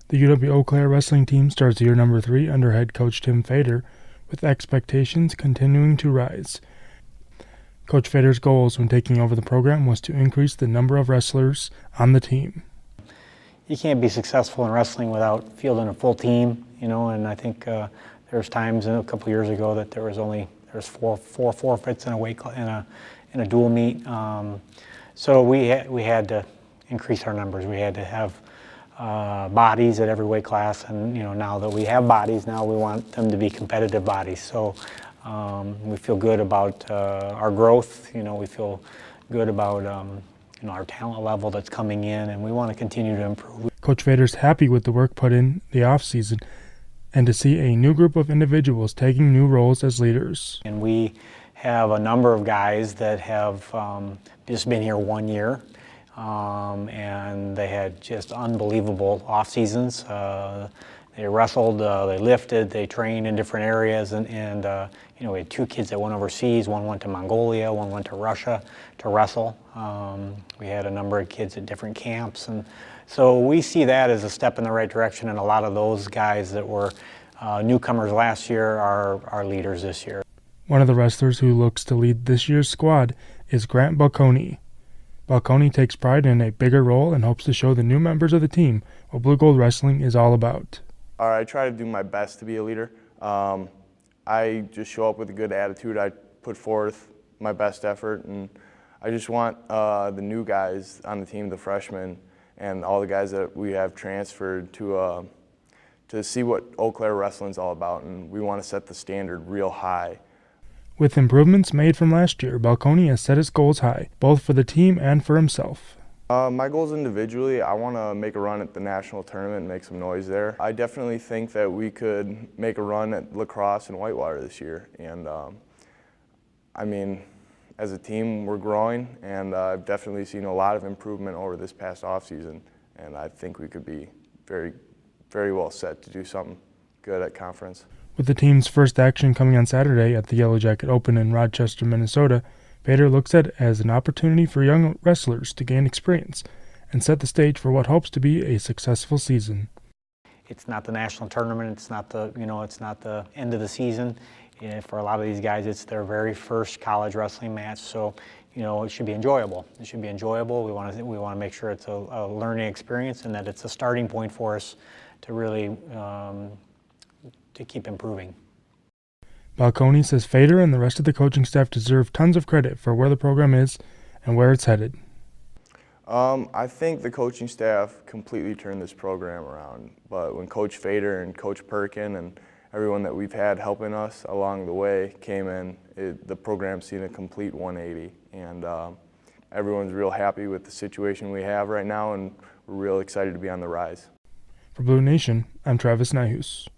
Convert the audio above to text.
The UW-Eau wrestling team starts year number 3 under head coach Tim Fader, with expectations continuing to rise. Coach Fader's goals when taking over the program was to increase the number of wrestlers on the team. You can't be successful in wrestling without fielding a full team, and I think there's times a couple years ago that there's four forfeits in a weight in a dual meet. So we had to increase our numbers. We had to have bodies at every weight class, and now that we have bodies, now we want them to be competitive bodies. So we feel good about our growth. We feel good about our talent level that's coming in, and we want to continue to improve. Coach Fader's happy with the work put in the off-season and to see a new group of individuals taking new roles as leaders. And we have a number of guys that have just been here 1 year, and they had just unbelievable off seasons. They wrestled, they lifted, they trained in different areas, and we had 2 kids that went overseas. One went to Mongolia, one went to Russia to wrestle. We had a number of kids at different camps, and so we see that as a step in the right direction, and a lot of those guys that were newcomers last year are leaders this year. One of the wrestlers who looks to lead this year's squad is Grant Balconi. Balconi takes pride in a bigger role and hopes to show the new members of the team what Blue Gold Wrestling is all about. I try to do my best to be a leader. I just show up with a good attitude. I put forth my best effort, and I just want the new guys on the team, the freshmen, and all the guys that we have transferred to see what Eau Claire Wrestling is all about, and we want to set the standard real high. With improvements made from last year, Balconi has set his goals high, both for the team and for himself. My goals individually, I want to make a run at the national tournament and make some noise there. I definitely think that we could make a run at lacrosse and whitewater this year. And I mean, as a team, we're growing, and I've definitely seen a lot of improvement over this past offseason. And I think we could be very, very well set to do something good at conference. With the team's first action coming on Saturday at the Yellow Jacket Open in Rochester, Minnesota, Fader looks at it as an opportunity for young wrestlers to gain experience and set the stage for what hopes to be a successful season. It's not the national tournament. It's not the it's not the end of the season. For a lot of these guys, it's their very first college wrestling match. So it should be enjoyable. It should be enjoyable. We want to make sure it's a learning experience and that it's a starting point for us to really to keep improving. Balconi says Fader and the rest of the coaching staff deserve tons of credit for where the program is and where it's headed. I think the coaching staff completely turned this program around, but when Coach Fader and Coach Perkin and everyone that we've had helping us along the way came in, the program's seen a complete 180, and everyone's real happy with the situation we have right now, and we're real excited to be on the rise. For BluNation, I'm Travis Nyhus.